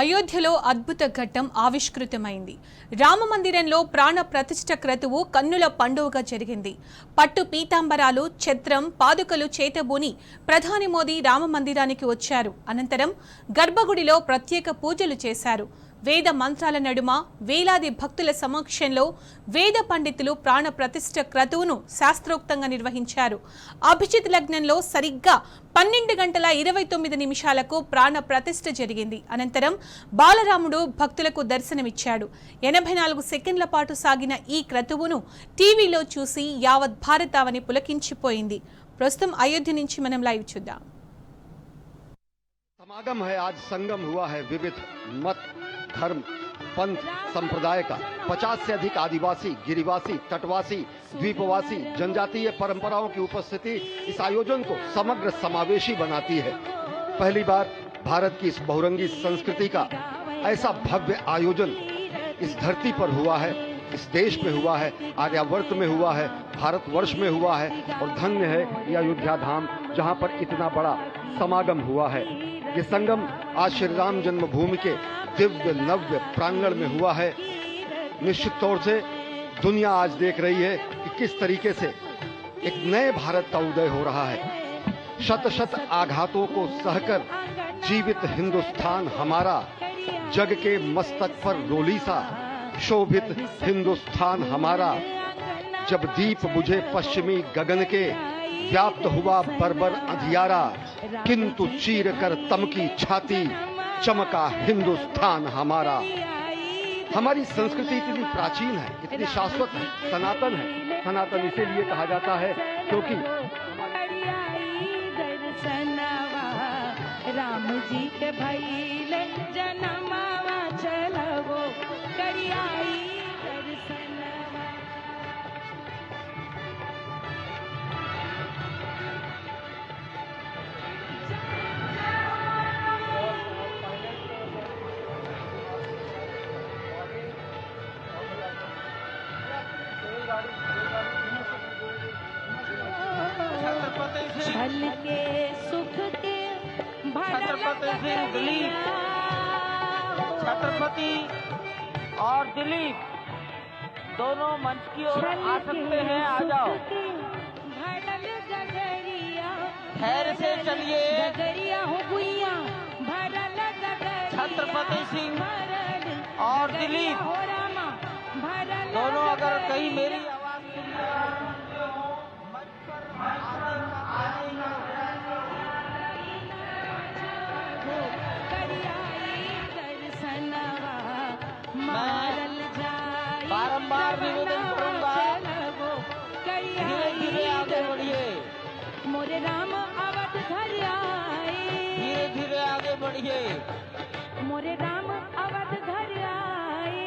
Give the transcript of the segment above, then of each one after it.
అయోధ్యలో అద్భుత ఘట్టం ఆవిష్కృతమైంది. రామమందిరంలో ప్రాణ ప్రతిష్ఠ క్రతువు కన్నుల పండుగగా జరిగింది. పట్టు పీతాంబరాలు, ఛత్రం, పాదుకలు చేతబూని ప్రధాని మోదీ రామమందిరానికి వచ్చారు. అనంతరం గర్భగుడిలో ప్రత్యేక పూజలు చేశారు. వేద మంత్రాల నడుమ వేలాది భక్తుల సమక్షంలో వేద పండితులు ప్రాణ ప్రతిష్ఠ క్రతువును శాస్త్రోక్తంగా నిర్వహించారు. అభిజిత్ లగ్నంలో సరిగ్గా 12:29 ప్రాణ ప్రతిష్ఠ జరిగింది. అనంతరం బాలరాముడు భక్తులకు దర్శనమిచ్చాడు. 84 సెకండ్ల పాటు సాగిన ఈ క్రతువును టీవీలో చూసి యావత్ భారతావని పులకించిపోయింది. ప్రస్తుతం అయోధ్య నుంచి మనం లైవ్ చూద్దాం. समागम है, आज संगम हुआ है विविध मत, धर्म, पंथ, संप्रदाय का। 50 से अधिक आदिवासी, गिरिवासी, तटवासी, द्वीपवासी, जनजातीय परंपराओं की उपस्थिति इस आयोजन को समग्र समावेशी बनाती है। पहली बार भारत की इस बहुरंगी संस्कृति का ऐसा भव्य आयोजन इस धरती पर हुआ है, इस देश में हुआ है, आर्यावर्त में हुआ है, भारतवर्ष में हुआ है और धन्य है ये अयोध्या धाम जहां पर इतना बड़ा समागम हुआ है। ये संगम आज श्री राम जन्मभूमि के दिव्य नव्य प्रांगण में हुआ है। निश्चित तौर से दुनिया आज देख रही है कि किस तरीके से एक नए भारत का उदय हो रहा है। शत शत आघातों को सहकर जीवित हिंदुस्तान हमारा, जग के मस्तक पर रोली सा शोभित हिंदुस्तान हमारा। जब दीप बुझे पश्चिमी गगन के, व्याप्त हुआ बर्बर अंधियारा, किंतु चीर कर तमकी छाती, चमका हिंदुस्तान हमारा। हमारी संस्कृति इतनी प्राचीन है, इतनी शाश्वत है, सनातन है। सनातन इसीलिए कहा जाता है क्योंकि राम जी के भइले जनमवा चलवो करियाई दर्शनवा। छल के सुख के छत्रपति सिंह दिलीप, छत्रपति और दिलीप दोनों मंच की ओर आ सकते हैं। आ जाओ, धैर्य से चलिए। छत्रपति सिंह और दिलीप दोनों अगर कहीं मेरी आवाज सुन रहे हैं, मंच पर बारंबार निवेदन करूंगा, धीरे धीरे आगे बढ़िए। मोरे राम अवध घर आए, धीरे धीरे आगे बढ़िए। मोरे राम अवध घर आए,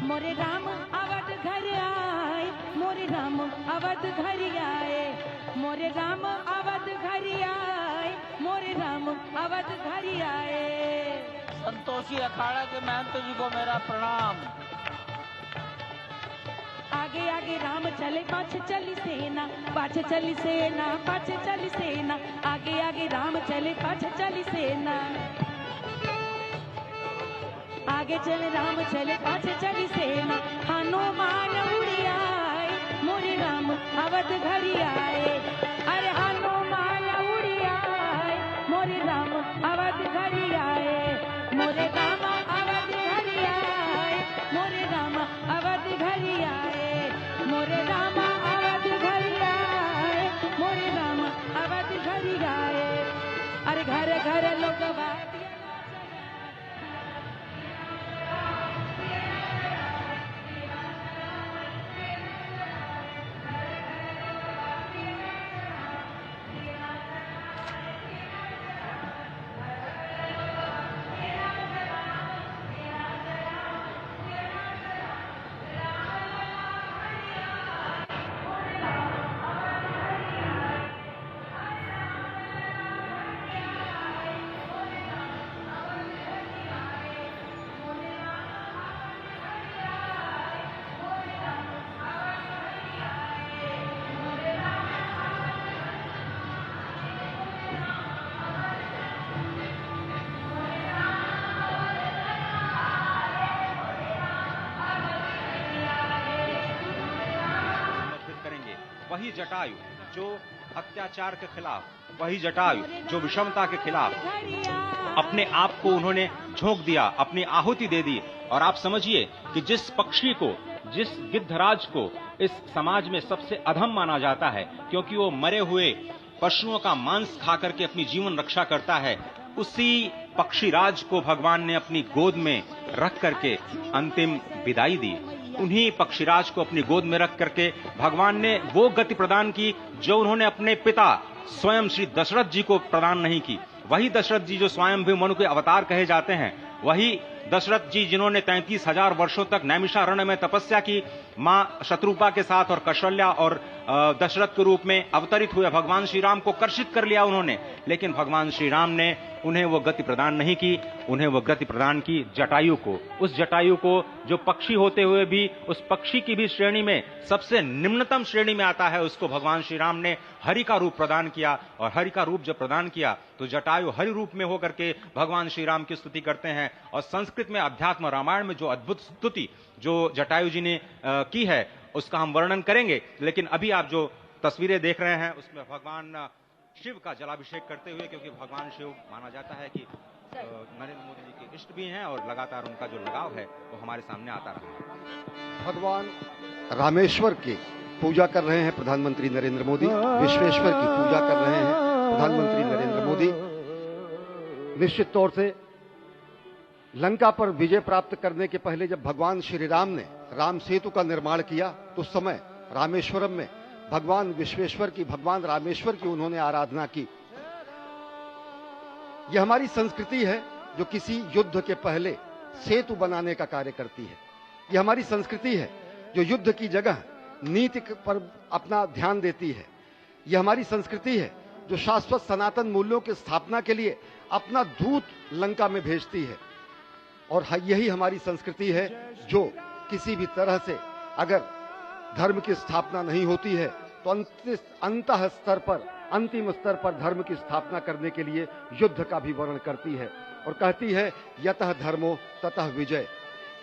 मोरे राम अवध घर आए, मोरे राम अवध घर आए, मोरे राम अवध घर आए, मोरे राम अवध घर आए। संतोषी अखाड़ा के महंत जी को मेरा प्रणाम। आगे आगे राम चले, पाछे चली सेना, पाछे चली सेना, पाछे चली सेना। आगे आगे राम चले, पाछे चली सेना। आगे चले राम चले, पाछे चली सेना। हनुमान उड़ी आए, मोरे राम अवध घर आए। अरे हनुमान उड़ी आए, मोरे राम अवध घर आए। मोरे राम अवध घर आए, मोरे राम अवध घर आए, मोरे राम अवध घर आए, मोरे राम अवध घर आए। अरे घर घर लोग वही जटायु जो अत्याचार के खिलाफ, वही जटायु जो विषमता के खिलाफ अपने आप को उन्होंने झोंक दिया, अपनी आहुति दे दी। और आप समझिए कि जिस पक्षी को, जिस गिद्धराज को इस समाज में सबसे अधम माना जाता है क्योंकि वो मरे हुए पशुओं का मांस खा करके अपनी जीवन रक्षा करता है, उसी पक्षीराज को भगवान ने अपनी गोद में रख करके अंतिम विदाई दी। उन्हीं पक्षीराज को अपनी गोद में रख करके भगवान ने वो गति प्रदान की जो उन्होंने अपने पिता स्वयं श्री दशरथ जी को प्रदान नहीं की। वही दशरथ जी जो स्वयं भी मनु के अवतार कहे जाते हैं, वही दशरथ जी जिन्होंने 33,000 वर्षों तक नैमिषारण्य में तपस्या की, मां शत्रुपा के साथ और कौशल्या और दशरथ के रूप में अवतरित हुए भगवान श्री राम को कर्षित कर लिया उन्होंने, लेकिन भगवान श्री राम ने उन्हें वो गति प्रदान नहीं की, उन्हें वो गति प्रदान की जटायु को। उस जटायु को जो पक्षी होते हुए भी उस पक्षी की भी श्रेणी में सबसे निम्नतम श्रेणी में आता है, उसको भगवान श्री राम ने हरि का रूप प्रदान किया। और हरि का रूप जब प्रदान किया तो जटायु हरि रूप में होकर के भगवान श्री राम की स्तुति करते हैं। और संस्कृत में अध्यात्म रामायण में जो अद्भुत स्तुति जो जटायु जी ने की है उसका हम वर्णन करेंगे, लेकिन अभी आप जो तस्वीरें देख रहे हैं उसमें भगवान शिव का जलाभिषेक करते हुए, क्योंकि भगवान शिव माना जाता है कि नरेंद्र मोदी जी के इष्ट भी हैं और लगातार उनका जो लगाव है वो हमारे सामने आता रहा है। भगवान रामेश्वर की पूजा कर रहे हैं प्रधानमंत्री नरेंद्र मोदी, विश्वेश्वर की पूजा कर रहे हैं प्रधानमंत्री नरेंद्र मोदी। निश्चित तौर से लंका पर विजय प्राप्त करने के पहले जब भगवान श्री राम ने राम सेतु का निर्माण किया तो उस समय रामेश्वरम में भगवान विश्वेश्वर की, भगवान रामेश्वर की उन्होंने आराधना की। यह हमारी संस्कृति है जो किसी युद्ध के पहले सेतु बनाने का कार्य करती है। यह हमारी संस्कृति है जो युद्ध की जगह नीति पर अपना ध्यान देती है। यह हमारी संस्कृति है जो शाश्वत सनातन मूल्यों की स्थापना के लिए अपना दूत लंका में भेजती है। और यही हमारी संस्कृति है जो किसी भी तरह से अगर धर्म की स्थापना नहीं होती है तो अंतः स्तर पर, अंतिम स्तर पर धर्म की स्थापना करने के लिए युद्ध का भी वर्णन करती है और कहती है यतः धर्मो ततः विजय,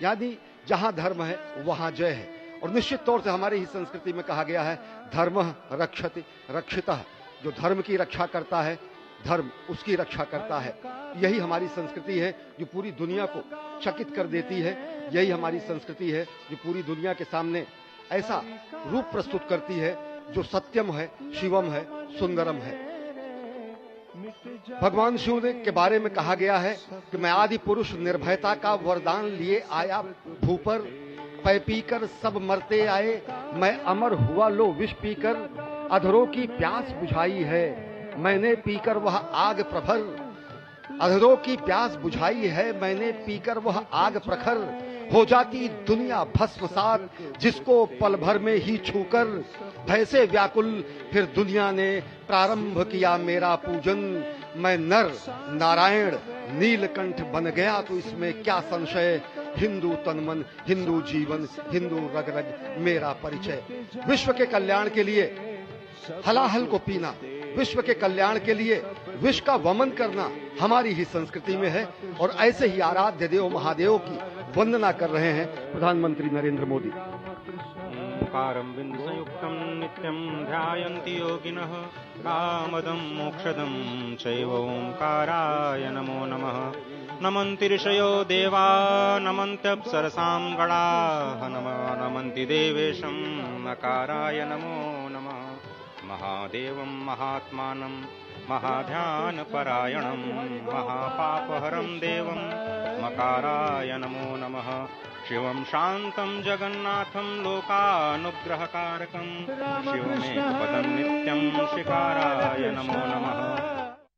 यानी जहां धर्म है वहां जय है। और निश्चित तौर से हमारी ही संस्कृति में कहा गया है धर्मः रक्षति रक्षितः, जो धर्म की रक्षा करता है धर्म उसकी रक्षा करता है। यही हमारी संस्कृति है जो पूरी दुनिया को चकित कर देती है। यही हमारी संस्कृति है जो पूरी दुनिया के सामने ऐसा रूप प्रस्तुत करती है जो सत्यम है, शिवम है, सुंदरम है। भगवान शिव के बारे में कहा गया है कि मैं आदि पुरुष निर्भयता का वरदान लिए आया भूपर, पै पीकर सब मरते आए, मैं अमर हुआ लो विष पीकर, अधरों की प्यास बुझाई है मैंने पीकर वह आग प्रखर, अधरों की प्यास बुझाई है मैंने पीकर वह आग प्रखर, हो जाती दुनिया भस्मसात जिसको पल भर में ही छूकर, भय से व्याकुल फिर दुनिया ने प्रारंभ किया मेरा पूजन, मैं नर नारायण नीलकंठ बन गया तो इसमें क्या संशय, हिंदू तन मन हिंदू जीवन हिंदू रग रग मेरा परिचय। विश्व के कल्याण के लिए हलाहल को पीना, विश्व के कल्याण के लिए विश्व का वमन करना हमारी ही संस्कृति में है। और ऐसे ही आराध्य देव महादेव की वंदना कर रहे हैं प्रधानमंत्री नरेंद्र मोदी। ओंकारं बिंदु संयुक्तं नित्यं ध्यायन्ति योगिनः, कामदं मोक्षदं चैव ओंकाराय नमो नमः। नमन्ति ऋषयो देवा नमन्त्यप्सरसां गणाः, नमन्ति देवेशं नकाराय नमो नमः। महादेवं महात्मानं महाध्यानपरायणं, महापापहरं देवं मकाराय नमो नमः। शिवं शान्तं जगन्नाथं लोकानुग्रहकारकं, शिवमेकपदं नित्यं शिकाराय नमो नमः।